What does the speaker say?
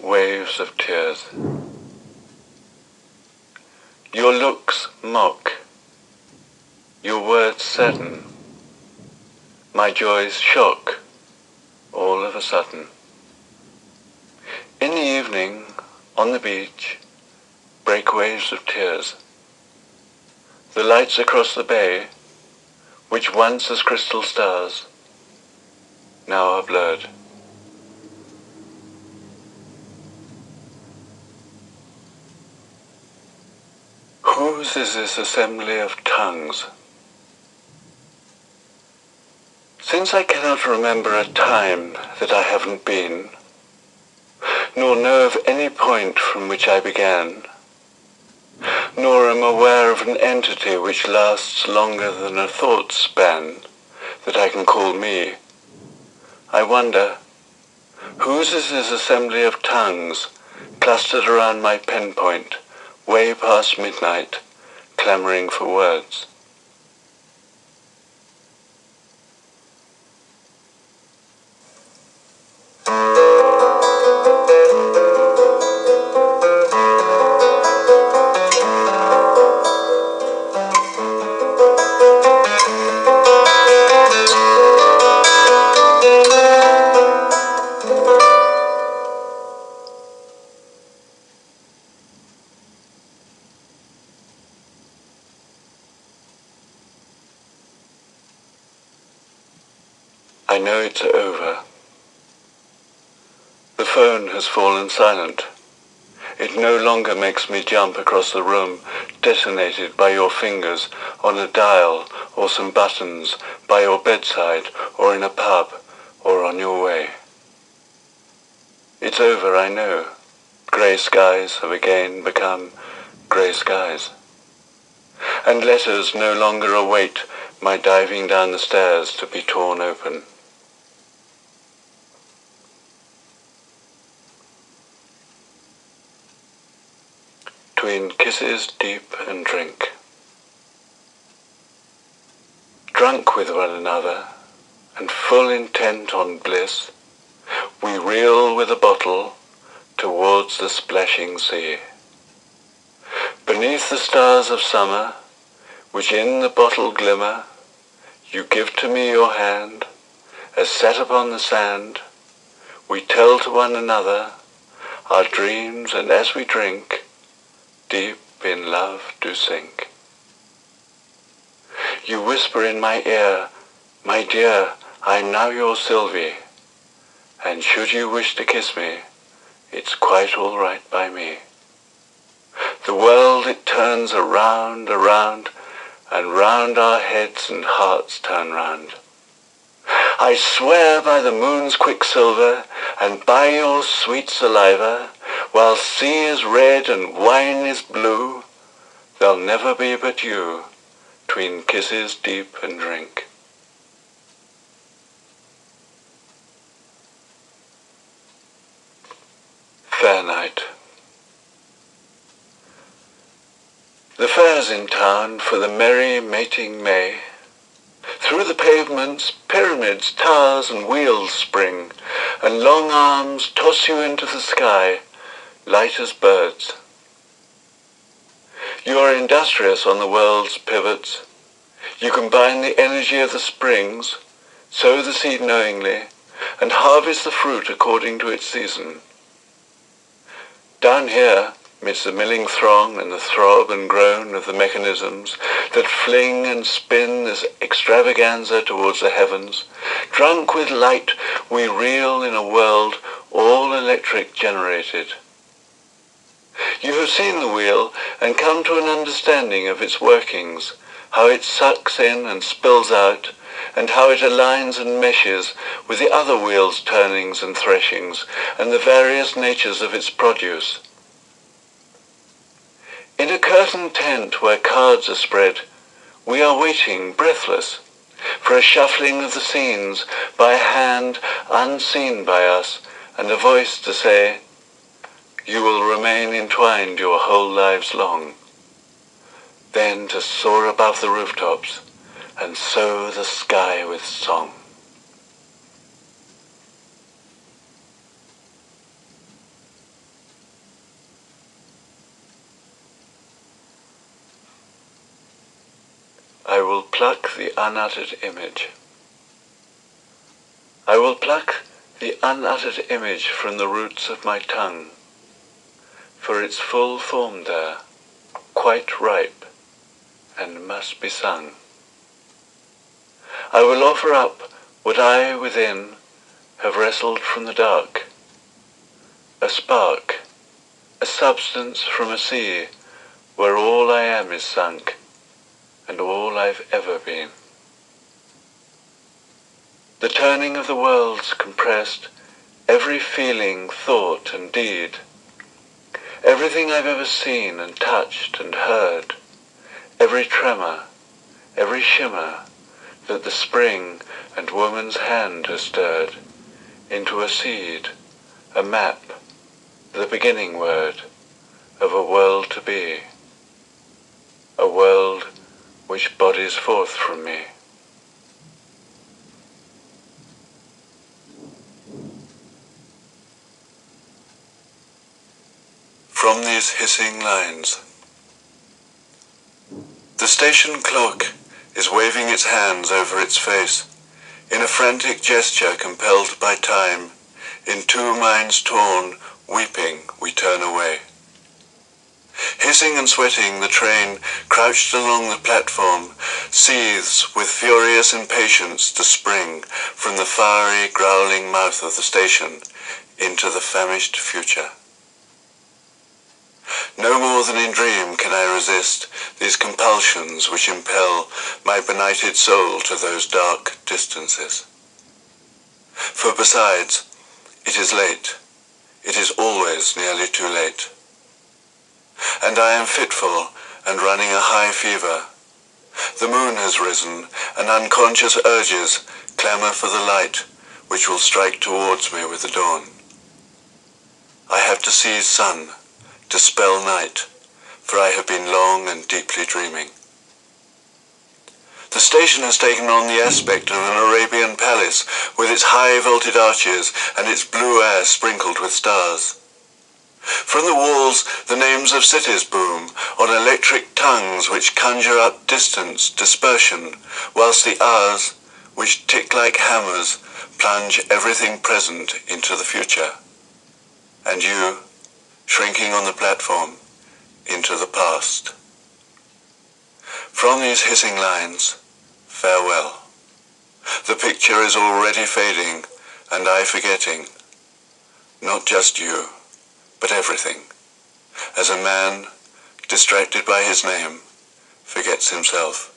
waves of tears. Your looks mock, your words sadden, my joys shock, all of a sudden. In the evening, on the beach, break waves of tears. The lights across the bay, which once as crystal stars, now are blurred. Whose is this assembly of tongues? Since I cannot remember a time that I haven't been, nor know of any point from which I began, nor am aware of an entity which lasts longer than a thought span that I can call me, I wonder, whose is this assembly of tongues clustered around my pen point, way past midnight, clamoring for words? I know it's over. The phone has fallen silent. It no longer makes me jump across the room, detonated by your fingers on a dial or some buttons, by your bedside or in a pub or on your way. It's over, I know. Grey skies have again become grey skies. And letters no longer await my diving down the stairs to be torn open. Between kisses deep and drink. Drunk with one another, and full intent on bliss, we reel with a bottle towards the splashing sea. Beneath the stars of summer, which in the bottle glimmer, you give to me your hand, as set upon the sand, we tell to one another our dreams, and as we drink, deep in love do sink. You whisper in my ear, my dear, I'm now your Sylvie, and should you wish to kiss me, it's quite all right by me. The world it turns around, around, and round our heads and hearts turn round. I swear by the moon's quicksilver, and by your sweet saliva, while sea is red and wine is blue, there'll never be but you, 'tween kisses deep and drink. Fair night. The fair's in town for the merry mating May. Through the pavements, pyramids, towers and wheels spring, and long arms toss you into the sky, light as birds. You are industrious on the world's pivots. You combine the energy of the springs, sow the seed knowingly, and harvest the fruit according to its season. Down here, midst the milling throng and the throb and groan of the mechanisms that fling and spin this extravaganza towards the heavens, drunk with light, we reel in a world all electric generated. You have seen the wheel and come to an understanding of its workings, how it sucks in and spills out, and how it aligns and meshes with the other wheel's turnings and threshings, and the various natures of its produce. In a curtained tent where cards are spread, we are waiting, breathless, for a shuffling of the scenes by a hand unseen by us, and a voice to say, you will remain entwined your whole lives long, then to soar above the rooftops and sow the sky with song. pluck the unuttered image. I will pluck the unuttered image from the roots of my tongue, for it's full formed there, quite ripe, and must be sung. I will offer up what I within have wrestled from the dark, a spark, a substance from a sea where all I am is sunk, and all I've ever been. The turning of the worlds compressed, every feeling, thought, and deed, everything I've ever seen and touched and heard, every tremor, every shimmer that the spring and woman's hand has stirred, into a seed, a map, the beginning word of a world to be, a world which bodies forth from me. From these hissing lines. The station clock is waving its hands over its face, in a frantic gesture compelled by time. In two minds torn, weeping, we turn away. Hissing and sweating, the train, crouched along the platform, seethes with furious impatience to spring from the fiery, growling mouth of the station into the famished future. No more than in dream can I resist these compulsions which impel my benighted soul to those dark distances. For besides, it is late. It is always nearly too late. And I am fitful and running a high fever. The moon has risen, and unconscious urges clamour for the light which will strike towards me with the dawn. I have to seize sun, dispel night, for I have been long and deeply dreaming. The station has taken on the aspect of an Arabian palace with its high-vaulted arches and its blue air sprinkled with stars. From the walls the names of cities boom on electric tongues which conjure up distance, dispersion, whilst the hours, which tick like hammers, plunge everything present into the future. And you, shrinking on the platform, into the past. From these hissing lines, farewell. The picture is already fading, and I forgetting, not just you, but everything, as a man, distracted by his name, forgets himself.